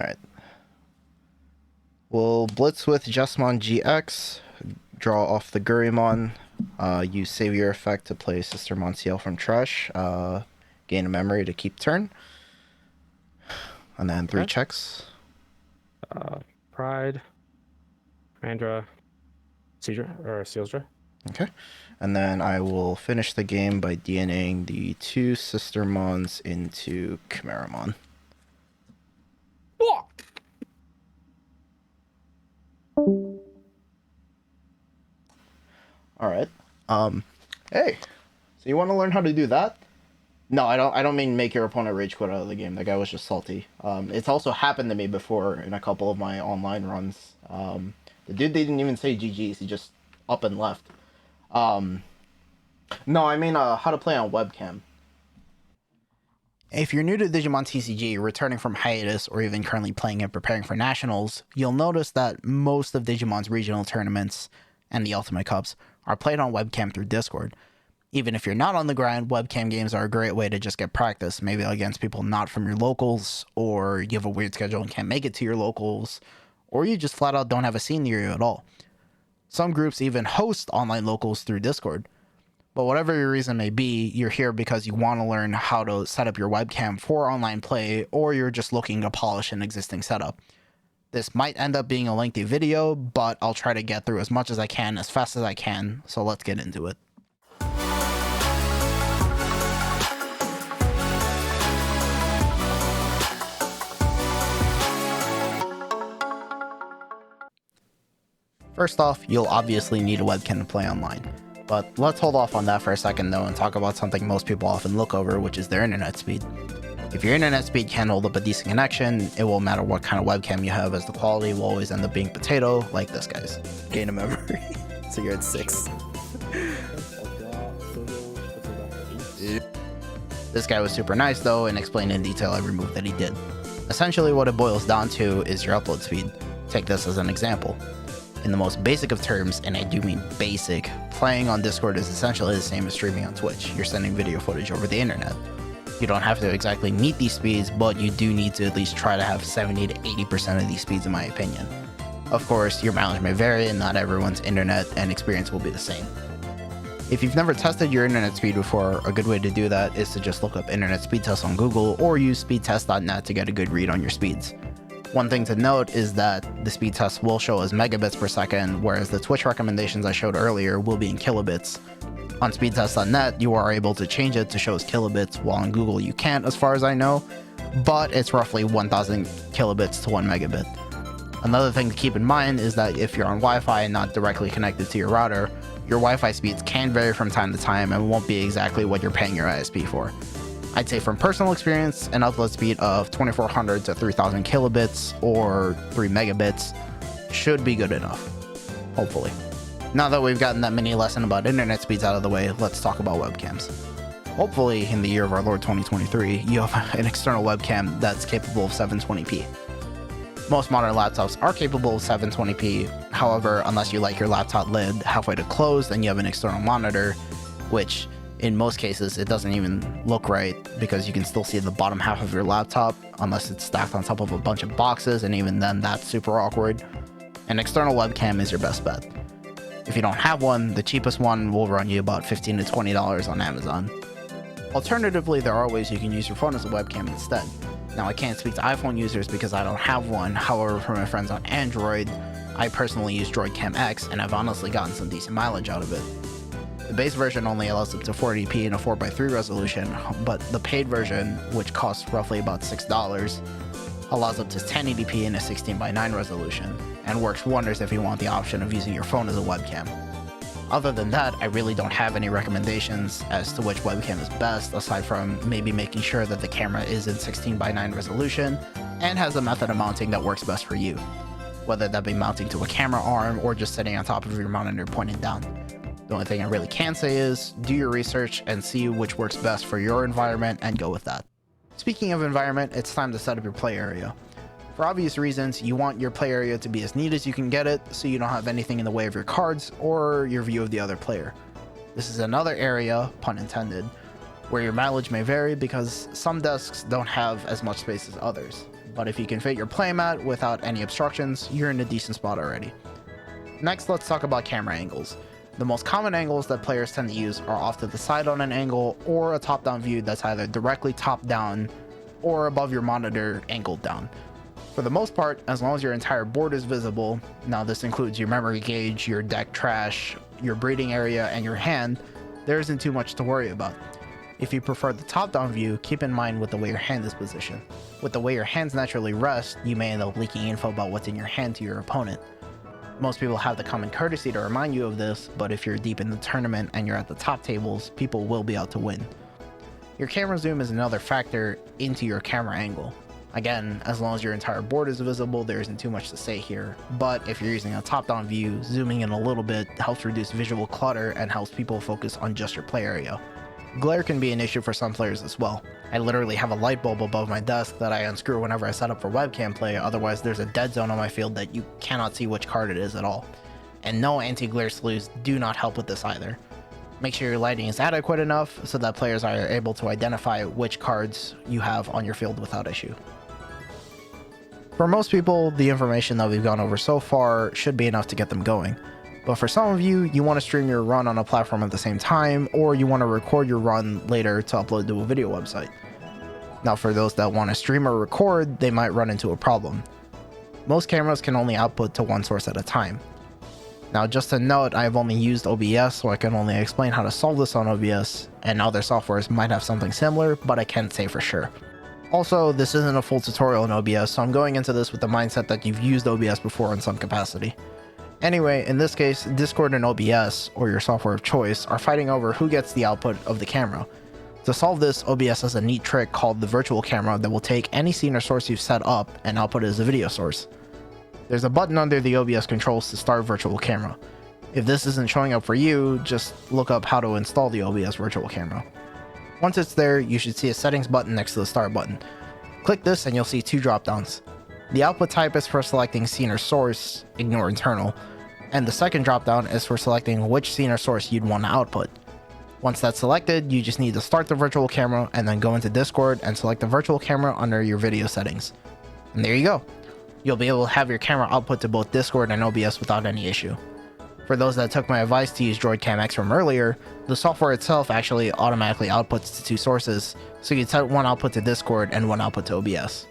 Alright. We'll blitz with Jesmon GX, draw off the Gurimon, use Savior effect to play Sister Monsiel from Trash, gain a memory to keep turn, and then 3 checks. Pride, Andra, Sealsdra. Okay. And then I will finish the game by DNAing the 2 Sister Mons into Chimeramon. Alright. Hey. So you want to learn how to do that? No, I don't mean make your opponent rage quit out of the game. That guy was just salty. It's also happened to me before in a couple of my online runs. The dude didn't even say GG's, he just up and left. No, I mean how to play on webcam. If you're new to Digimon TCG, returning from hiatus, or even currently playing and preparing for nationals, you'll notice that most of Digimon's regional tournaments and the Ultimate Cups are played on webcam through Discord. Even if you're not on the grind, webcam games are a great way to just get practice, maybe against people not from your locals, or you have a weird schedule and can't make it to your locals, or you just flat out don't have a scene near you at all. Some groups even host online locals through Discord. But whatever your reason may be, you're here because you want to learn how to set up your webcam for online play, or you're just looking to polish an existing setup. This might end up being a lengthy video, but I'll try to get through as much as I can, as fast as I can, so let's get into it. First off, you'll obviously need a webcam to play online. But let's hold off on that for a second though and talk about something most people often look over, which is their internet speed. If your internet speed can't hold up a decent connection, it won't matter what kind of webcam you have, as the quality will always end up being potato, like this guy's. Gain a memory. So you're at 6. This guy was super nice though and explained in detail every move that he did. Essentially what it boils down to is your upload speed. Take this as an example. In the most basic of terms, and I do mean basic, playing on Discord is essentially the same as streaming on Twitch. You're sending video footage over the internet. You don't have to exactly meet these speeds, but you do need to at least try to have 70 to 80% of these speeds in my opinion. Of course, your mileage may vary and not everyone's internet and experience will be the same. If you've never tested your internet speed before, a good way to do that is to just look up internet speed tests on Google or use speedtest.net to get a good read on your speeds. One thing to note is that the speed test will show as megabits per second, whereas the Twitch recommendations I showed earlier will be in kilobits. On speedtest.net, you are able to change it to show as kilobits, while on Google you can't as far as I know, but it's roughly 1000 kilobits to 1 megabit. Another thing to keep in mind is that if you're on Wi-Fi and not directly connected to your router, your Wi-Fi speeds can vary from time to time and won't be exactly what you're paying your ISP for. I'd say from personal experience, an upload speed of 2400 to 3000 kilobits or 3 megabits should be good enough, hopefully. Now that we've gotten that mini lesson about internet speeds out of the way, let's talk about webcams. Hopefully, in the year of our Lord 2023, you have an external webcam that's capable of 720p. Most modern laptops are capable of 720p, however, unless you like your laptop lid halfway to closed and you have an external monitor, which in most cases, it doesn't even look right because you can still see the bottom half of your laptop unless it's stacked on top of a bunch of boxes, and even then that's super awkward. An external webcam is your best bet. If you don't have one, the cheapest one will run you about $15 to $20 on Amazon. Alternatively, there are ways you can use your phone as a webcam instead. Now, I can't speak to iPhone users because I don't have one, however, for my friends on Android, I personally use Droidcam X and I've honestly gotten some decent mileage out of it. The base version only allows up to 480p in a 4:3 resolution, but the paid version, which costs roughly about $6, allows up to 1080p in a 16:9 resolution, and works wonders if you want the option of using your phone as a webcam. Other than that, I really don't have any recommendations as to which webcam is best, aside from maybe making sure that the camera is in 16:9 resolution and has a method of mounting that works best for you, whether that be mounting to a camera arm or just sitting on top of your monitor pointing down. The only thing I really can say is do your research and see which works best for your environment and go with that. Speaking of environment, it's time to set up your play area. For obvious reasons, you want your play area to be as neat as you can get it so you don't have anything in the way of your cards or your view of the other player. This is another area, pun intended, where your mileage may vary because some desks don't have as much space as others. but if you can fit your playmat without any obstructions, you're in a decent spot already. Next, let's talk about camera angles. The most common angles that players tend to use are off to the side on an angle, or a top-down view that's either directly top-down or above your monitor angled down. For the most part, as long as your entire board is visible, now this includes your memory gauge, your deck trash, your breeding area, and your hand, there isn't too much to worry about. If you prefer the top-down view, keep in mind with the way your hand is positioned. With the way your hands naturally rest, you may end up leaking info about what's in your hand to your opponent. Most people have the common courtesy to remind you of this, but if you're deep in the tournament and you're at the top tables, people will be out to win. Your camera zoom is another factor into your camera angle. Again, as long as your entire board is visible, there isn't too much to say here, but if you're using a top-down view, zooming in a little bit helps reduce visual clutter and helps people focus on just your play area. Glare can be an issue for some players as well. I literally have a light bulb above my desk that I unscrew whenever I set up for webcam play, otherwise there's a dead zone on my field that you cannot see which card it is at all. And no anti-glare sleeves do not help with this either. Make sure your lighting is adequate enough so that players are able to identify which cards you have on your field without issue. For most people, the information that we've gone over so far should be enough to get them going. But for some of you, you want to stream your run on a platform at the same time, or you want to record your run later to upload to a video website. Now for those that want to stream or record, they might run into a problem. Most cameras can only output to one source at a time. Now just to note, I've only used OBS, so I can only explain how to solve this on OBS, and other softwares might have something similar, but I can't say for sure. Also, this isn't a full tutorial in OBS, so I'm going into this with the mindset that you've used OBS before in some capacity. Anyway, in this case, Discord and OBS, or your software of choice, are fighting over who gets the output of the camera. To solve this, OBS has a neat trick called the virtual camera that will take any scene or source you've set up and output it as a video source. There's a button under the OBS controls to start virtual camera. If this isn't showing up for you, just look up how to install the OBS virtual camera. Once it's there, you should see a settings button next to the start button. Click this and you'll see two drop-downs. The output type is for selecting scene or source, ignore internal, and the second drop-down is for selecting which scene or source you'd want to output. Once that's selected, you just need to start the virtual camera and then go into Discord and select the virtual camera under your video settings. And there you go. You'll be able to have your camera output to both Discord and OBS without any issue. For those that took my advice to use Droidcam X from earlier, the software itself actually automatically outputs to two sources, so you set one output to Discord and one output to OBS.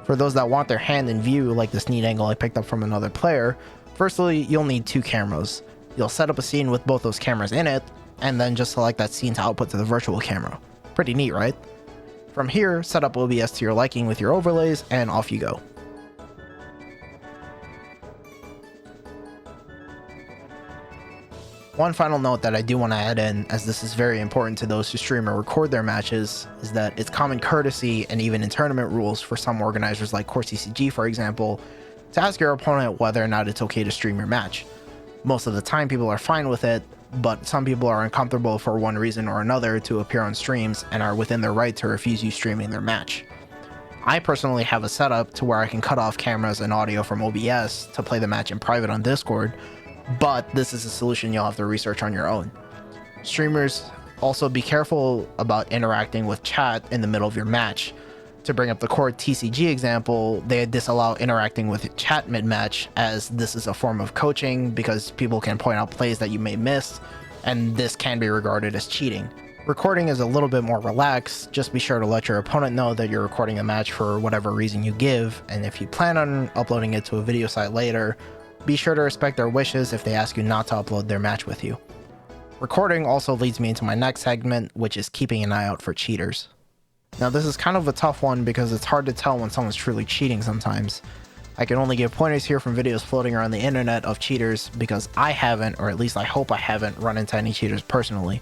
For those that want their hand in view, like this neat angle I picked up from another player, firstly, you'll need two cameras. You'll set up a scene with both those cameras in it, and then just select that scene to output to the virtual camera. Pretty neat, right? From here, set up OBS to your liking with your overlays, and off you go. One final note that I do want to add in, as this is very important to those who stream or record their matches, is that it's common courtesy and even in tournament rules for some organizers like Core CCG, for example, to ask your opponent whether or not it's okay to stream your match. Most of the time people are fine with it, but some people are uncomfortable for one reason or another to appear on streams and are within their right to refuse you streaming their match. I personally have a setup to where I can cut off cameras and audio from OBS to play the match in private on Discord, but this is a solution you'll have to research on your own. Streamers, also be careful about interacting with chat in the middle of your match. To bring up the core TCG example, they disallow interacting with chat mid-match, as this is a form of coaching because people can point out plays that you may miss, and this can be regarded as cheating. Recording is a little bit more relaxed. Just be sure to let your opponent know that you're recording a match for whatever reason you give, and if you plan on uploading it to a video site later, be sure to respect their wishes if they ask you not to upload their match with you. Recording also leads me into my next segment, which is keeping an eye out for cheaters. Now this is kind of a tough one because it's hard to tell when someone's truly cheating sometimes. I can only give pointers here from videos floating around the internet of cheaters because I haven't, or at least I hope I haven't, run into any cheaters personally.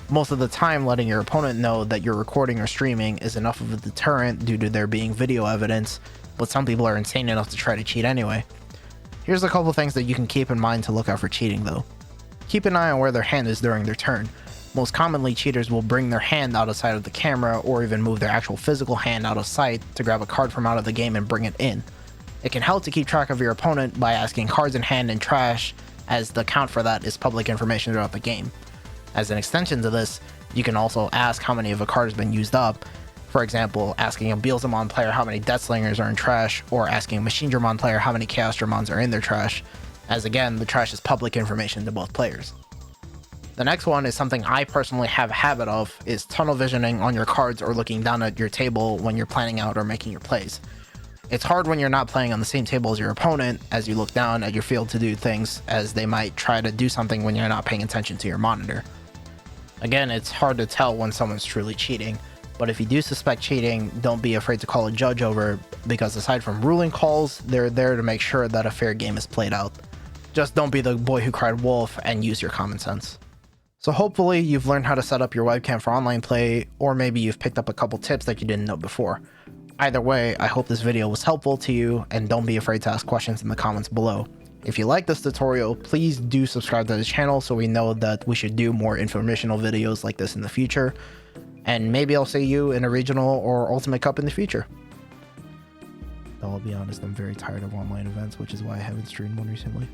Most of the time, letting your opponent know that you're recording or streaming is enough of a deterrent due to there being video evidence, but some people are insane enough to try to cheat anyway. Here's a couple things that you can keep in mind to look out for cheating though. Keep an eye on where their hand is during their turn. Most commonly, cheaters will bring their hand out of sight of the camera or even move their actual physical hand out of sight to grab a card from out of the game and bring it in. It can help to keep track of your opponent by asking cards in hand and trash, as the count for that is public information throughout the game. As an extension to this, you can also ask how many of a card has been used up. For example, asking a Beelzemon player how many Deathslingers are in trash, or asking a Machine Dramon player how many Chaos Dramons are in their trash, as again, the trash is public information to both players. The next one is something I personally have a habit of, is tunnel visioning on your cards or looking down at your table when you're planning out or making your plays. It's hard when you're not playing on the same table as your opponent, as you look down at your field to do things, as they might try to do something when you're not paying attention to your monitor. Again, it's hard to tell when someone's truly cheating, but if you do suspect cheating, don't be afraid to call a judge over it, because aside from ruling calls, they're there to make sure that a fair game is played out. Just don't be the boy who cried wolf and use your common sense. So hopefully you've learned how to set up your webcam for online play, or maybe you've picked up a couple tips that you didn't know before. Either way, I hope this video was helpful to you, and don't be afraid to ask questions in the comments below. If you like this tutorial, please do subscribe to the channel so we know that we should do more informational videos like this in the future, and maybe I'll see you in a regional or ultimate cup in the future. Though I'll be honest, I'm very tired of online events, which is why I haven't streamed one recently.